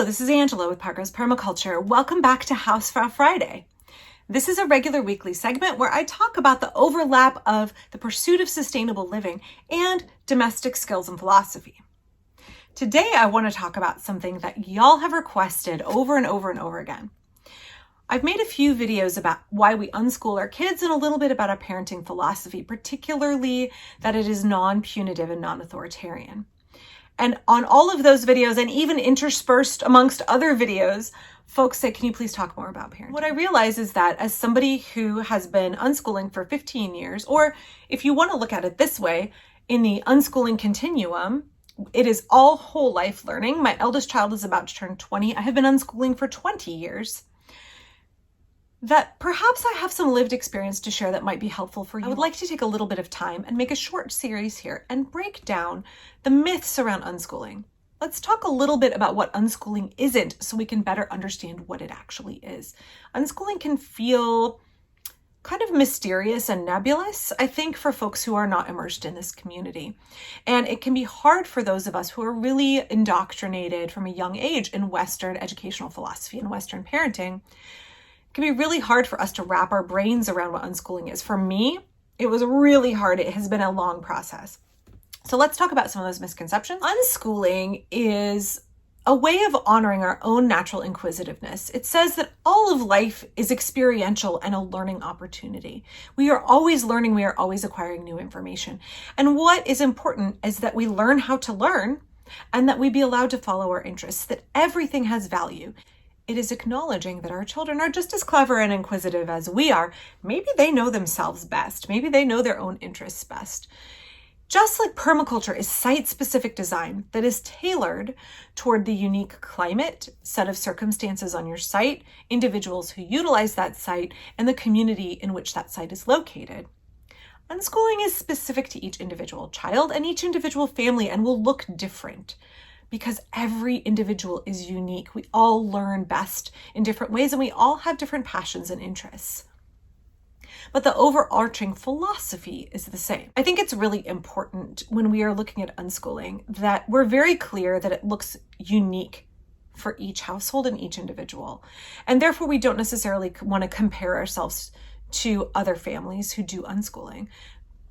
Hello, this is Angela with Parkrose Permaculture. Welcome back to Hausfrau Friday. This is a regular weekly segment where I talk about the overlap of the pursuit of sustainable living and domestic skills and philosophy. Today, I want to talk about something that y'all have requested over and over and over again. I've made a few videos about why we unschool our kids and a little bit about our parenting philosophy, particularly that it is non-punitive and non-authoritarian. And on all of those videos, and even interspersed amongst other videos, folks say, can you please talk more about parenting? What I realize is that as somebody who has been unschooling for 15 years, or if you want to look at it this way, in the unschooling continuum, it is all whole life learning. My eldest child is about to turn 20. I have been unschooling for 20 years. That perhaps I have some lived experience to share that might be helpful for you. I would like to take a little bit of time and make a short series here and break down the myths around unschooling. Let's talk a little bit about what unschooling isn't so we can better understand what it actually is. Unschooling can feel kind of mysterious and nebulous, I think, for folks who are not immersed in this community. And it can be hard for those of us who are really indoctrinated from a young age in Western educational philosophy and Western parenting. It can be really hard for us to wrap our brains around what unschooling is. For me, it was really hard. It has been a long process. So let's talk about some of those misconceptions. Unschooling is a way of honoring our own natural inquisitiveness. It says that all of life is experiential and a learning opportunity. We are always learning. We are always acquiring new information. And what is important is that we learn how to learn and that we be allowed to follow our interests, that everything has value. It is acknowledging that our children are just as clever and inquisitive as we are. Maybe they know themselves best. Maybe they know their own interests best. Just like permaculture is site-specific design that is tailored toward the unique climate, set of circumstances on your site, individuals who utilize that site, and the community in which that site is located. Unschooling is specific to each individual child and each individual family and will look different, because every individual is unique. We all learn best in different ways and we all have different passions and interests. But the overarching philosophy is the same. I think it's really important when we are looking at unschooling that we're very clear that it looks unique for each household and each individual. And therefore we don't necessarily want to compare ourselves to other families who do unschooling.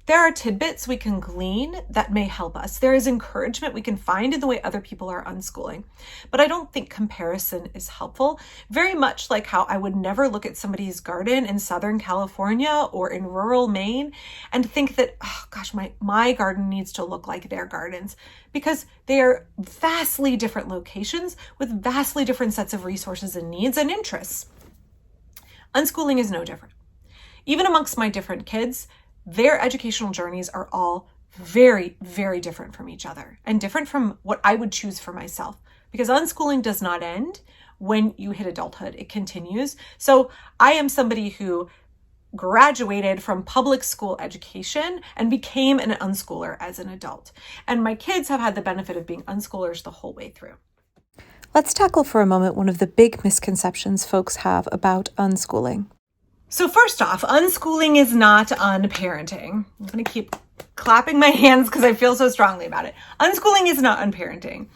There are tidbits we can glean that may help us. There is encouragement we can find in the way other people are unschooling. But I don't think comparison is helpful. Very much like how I would never look at somebody's garden in Southern California or in rural Maine and think that, oh gosh, my garden needs to look like their gardens, because they are vastly different locations with vastly different sets of resources and needs and interests. Unschooling is no different. Even amongst my different kids, their educational journeys are all very, very different from each other and different from what I would choose for myself, because unschooling does not end when you hit adulthood. It continues. So I am somebody who graduated from public school education and became an unschooler as an adult. And my kids have had the benefit of being unschoolers the whole way through. Let's tackle for a moment one of the big misconceptions folks have about unschooling. So first off, unschooling is not unparenting. I'm going to keep clapping my hands because I feel so strongly about it. Unschooling is not unparenting.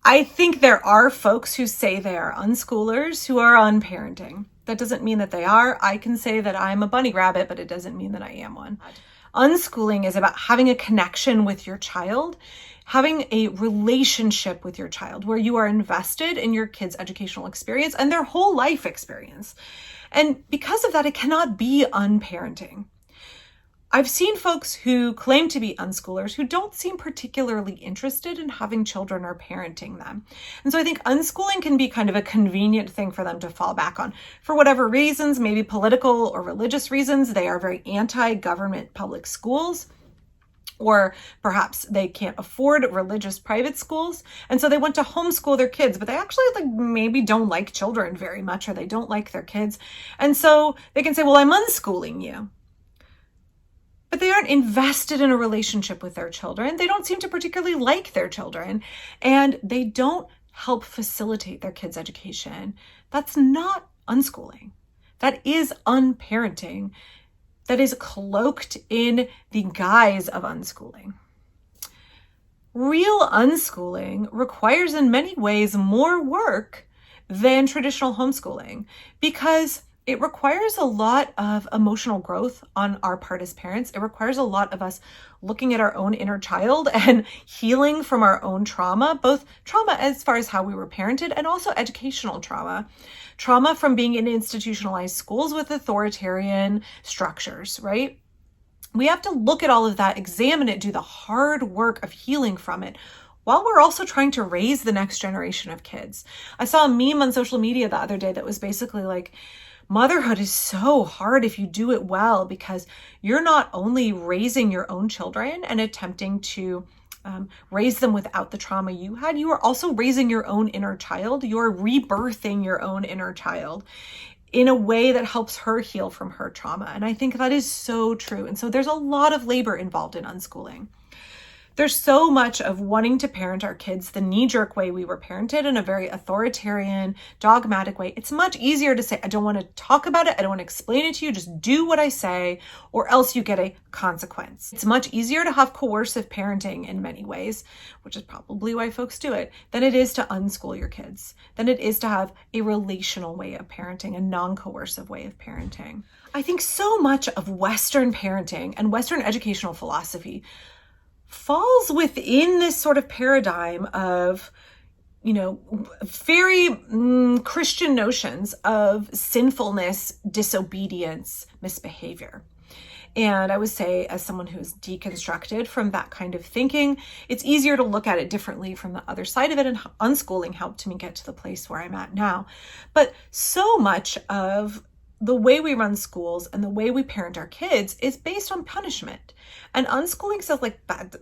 I think there are folks who say they are unschoolers who are unparenting. That doesn't mean that they are. I can say that I'm a bunny rabbit, but it doesn't mean that I am one. Unschooling is about having a connection with your child, having a relationship with your child where you are invested in your kid's educational experience and their whole life experience. And because of that, it cannot be unparenting. I've seen folks who claim to be unschoolers who don't seem particularly interested in having children or parenting them. And so I think unschooling can be kind of a convenient thing for them to fall back on. For whatever reasons, maybe political or religious reasons, they are very anti-government public schools. Or perhaps they can't afford religious private schools. And so they want to homeschool their kids, but they actually maybe don't like children very much, or they don't like their kids. And so they can say, well, I'm unschooling you. But they aren't invested in a relationship with their children. They don't seem to particularly like their children, and they don't help facilitate their kids' education. That's not unschooling. That is unparenting. That is cloaked in the guise of unschooling. Real unschooling requires in many ways more work than traditional homeschooling because it requires a lot of emotional growth on our part as parents. It requires a lot of us looking at our own inner child and healing from our own trauma, both trauma as far as how we were parented and also educational trauma. Trauma from being in institutionalized schools with authoritarian structures, right? We have to look at all of that, examine it, do the hard work of healing from it, while we're also trying to raise the next generation of kids. I saw a meme on social media the other day that was basically like, motherhood is so hard if you do it well because you're not only raising your own children and attempting to raise them without the trauma you had, you are also raising your own inner child. You're rebirthing your own inner child in a way that helps her heal from her trauma. And I think that is so true. And so there's a lot of labor involved in unschooling. There's so much of wanting to parent our kids the knee-jerk way we were parented, in a very authoritarian, dogmatic way. It's much easier to say, I don't want to talk about it. I don't want to explain it to you. Just do what I say, or else you get a consequence. It's much easier to have coercive parenting in many ways, which is probably why folks do it, than it is to unschool your kids, than it is to have a relational way of parenting, a non-coercive way of parenting. I think so much of Western parenting and Western educational philosophy falls within this sort of paradigm of, very Christian notions of sinfulness, disobedience, misbehavior. And I would say, as someone who's deconstructed from that kind of thinking, it's easier to look at it differently from the other side of it. And unschooling helped me get to the place where I'm at now. But so much of the way we run schools and the way we parent our kids is based on punishment. And unschooling says,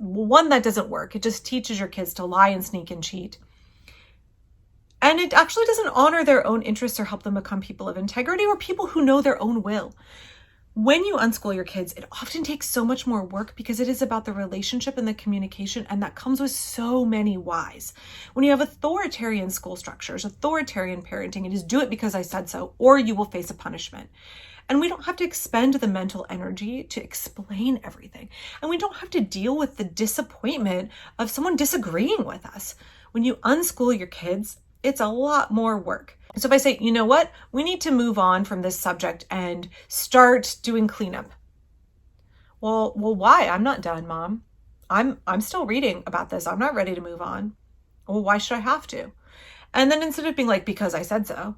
one, that doesn't work. It just teaches your kids to lie and sneak and cheat. And it actually doesn't honor their own interests or help them become people of integrity or people who know their own will. When you unschool your kids, it often takes so much more work because it is about the relationship and the communication, and that comes with so many whys. When you have authoritarian school structures, authoritarian parenting, it is do it because I said so, or you will face a punishment. And we don't have to expend the mental energy to explain everything. And we don't have to deal with the disappointment of someone disagreeing with us. When you unschool your kids, it's a lot more work. So if I say, you know what, we need to move on from this subject and start doing cleanup. Well, why? I'm not done, Mom. I'm still reading about this. I'm not ready to move on. Well, why should I have to? And then instead of being like, because I said so,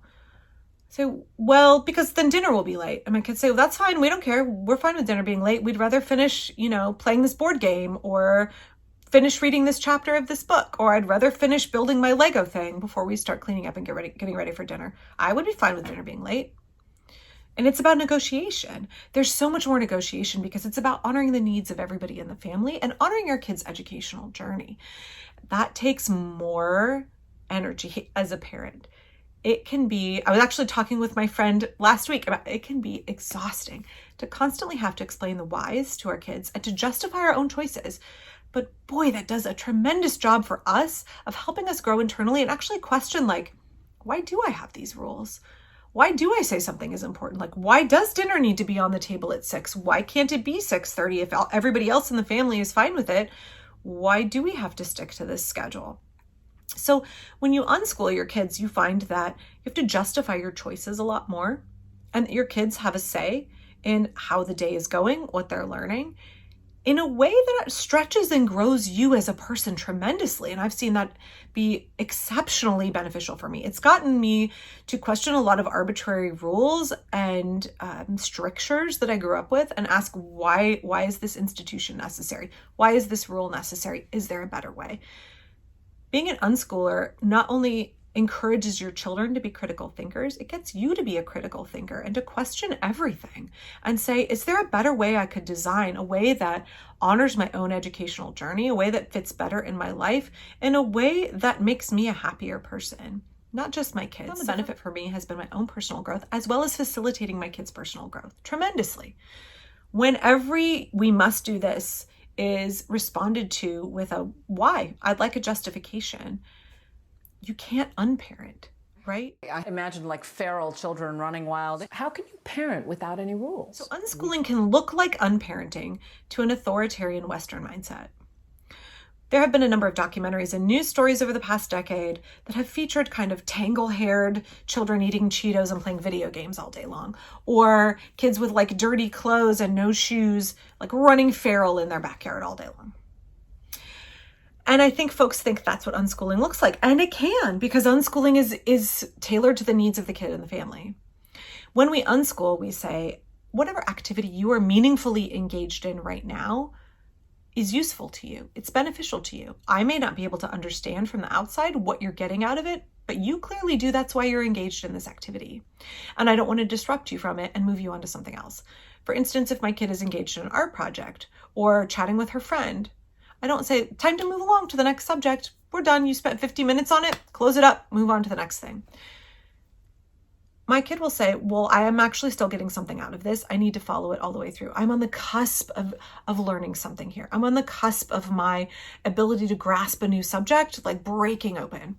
say, well, because then dinner will be late. And my kids say, well, that's fine. We don't care. We're fine with dinner being late. We'd rather finish, playing this board game or finish reading this chapter of this book, or I'd rather finish building my Lego thing before we start cleaning up and getting ready for dinner. I would be fine with dinner being late. And it's about negotiation. There's so much more negotiation because it's about honoring the needs of everybody in the family and honoring your kids' educational journey. That takes more energy as a parent. It can be, I was actually talking with my friend last week about it can be exhausting to constantly have to explain the whys to our kids and to justify our own choices. But boy, that does a tremendous job for us of helping us grow internally and actually question, why do I have these rules? Why do I say something is important? Why does dinner need to be on the table at 6? Why can't it be 6:30 if everybody else in the family is fine with it? Why do we have to stick to this schedule? So when you unschool your kids, you find that you have to justify your choices a lot more, and your kids have a say in how the day is going, what they're learning, in a way that stretches and grows you as a person tremendously. And I've seen that be exceptionally beneficial for me. It's gotten me to question a lot of arbitrary rules and strictures that I grew up with and ask, why is this institution necessary? Why is this rule necessary? Is there a better way? Being an unschooler not only encourages your children to be critical thinkers, it gets you to be a critical thinker and to question everything and say, is there a better way I could design, a way that honors my own educational journey, a way that fits better in my life, in a way that makes me a happier person, not just my kids. The benefit for me has been my own personal growth, as well as facilitating my kids' personal growth tremendously. When every we must do this is responded to with a why, I'd like a justification, you can't unparent, right? I imagine feral children running wild. How can you parent without any rules? So unschooling can look like unparenting to an authoritarian Western mindset. There have been a number of documentaries and news stories over the past decade that have featured kind of tangle-haired children eating Cheetos and playing video games all day long, or kids with like dirty clothes and no shoes, like running feral in their backyard all day long. And I think folks think that's what unschooling looks like. And it can, because unschooling is tailored to the needs of the kid and the family. When we unschool, we say, whatever activity you are meaningfully engaged in right now is useful to you. It's beneficial to you. I may not be able to understand from the outside what you're getting out of it, but you clearly do. That's why you're engaged in this activity. And I don't want to disrupt you from it and move you on to something else. For instance, if my kid is engaged in an art project or chatting with her friend, I don't say, time to move along to the next subject. We're done. You spent 50 minutes on it. Close it up. Move on to the next thing. My kid will say, well, I am actually still getting something out of this. I need to follow it all the way through. I'm on the cusp of learning something here. I'm on the cusp of my ability to grasp a new subject, like breaking open.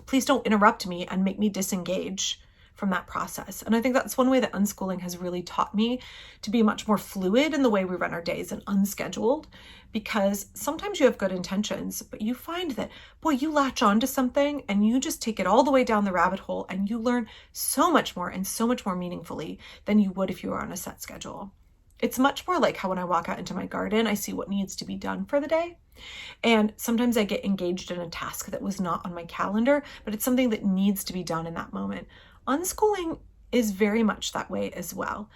Please don't interrupt me and make me disengage from that process. And I think that's one way that unschooling has really taught me to be much more fluid in the way we run our days and unscheduled, because sometimes you have good intentions, but you find that, boy, you latch on to something and you just take it all the way down the rabbit hole and you learn so much more and so much more meaningfully than you would if you were on a set schedule. It's much more like how when I walk out into my garden, I see what needs to be done for the day. And sometimes I get engaged in a task that was not on my calendar, but it's something that needs to be done in that moment. Unschooling is very much that way as well.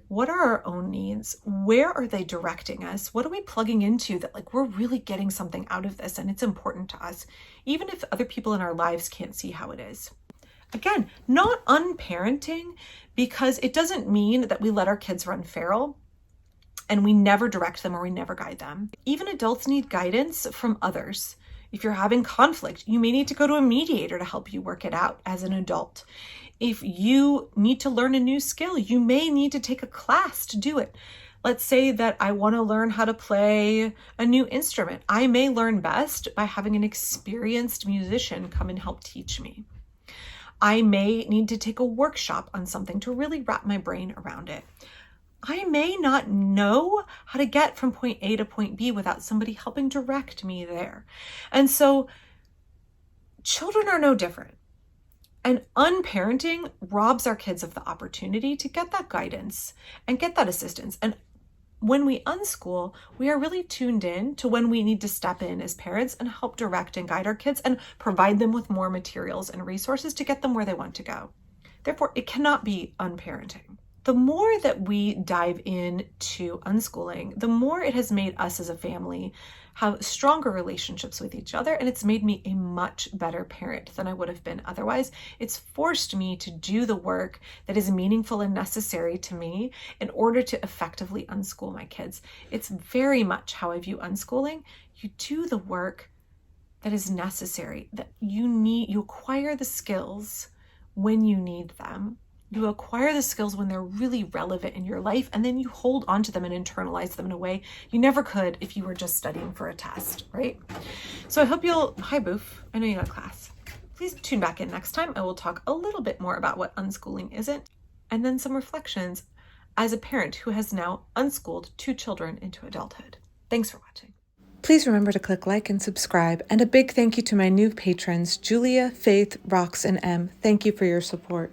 What are our own needs? Where are they directing us? What are we plugging into that like we're really getting something out of this and it's important to us, even if other people in our lives can't see how it is? Again, not unparenting, because it doesn't mean that we let our kids run feral and we never direct them or we never guide them. Even adults need guidance from others. If you're having conflict, you may need to go to a mediator to help you work it out as an adult. If you need to learn a new skill, you may need to take a class to do it. Let's say that I want to learn how to play a new instrument. I may learn best by having an experienced musician come and help teach me. I may need to take a workshop on something to really wrap my brain around it. I may not know how to get from point A to point B without somebody helping direct me there. And so children are no different. And unparenting robs our kids of the opportunity to get that guidance and get that assistance. And when we unschool, we are really tuned in to when we need to step in as parents and help direct and guide our kids and provide them with more materials and resources to get them where they want to go. Therefore, it cannot be unparenting. The more that we dive into unschooling, the more it has made us as a family have stronger relationships with each other, and it's made me a much better parent than I would have been otherwise. It's forced me to do the work that is meaningful and necessary to me in order to effectively unschool my kids. It's very much how I view unschooling. You do the work that is necessary, that you acquire the skills when you need them. You acquire the skills when they're really relevant in your life, and then you hold onto them and internalize them in a way you never could if you were just studying for a test, right? So I hope hi Boof, I know you got class. Please tune back in next time. I will talk a little bit more about what unschooling isn't, and then some reflections as a parent who has now unschooled 2 children into adulthood. Thanks for watching. Please remember to click like and subscribe, and a big thank you to my new patrons, Julia, Faith, Rox, and Em. Thank you for your support.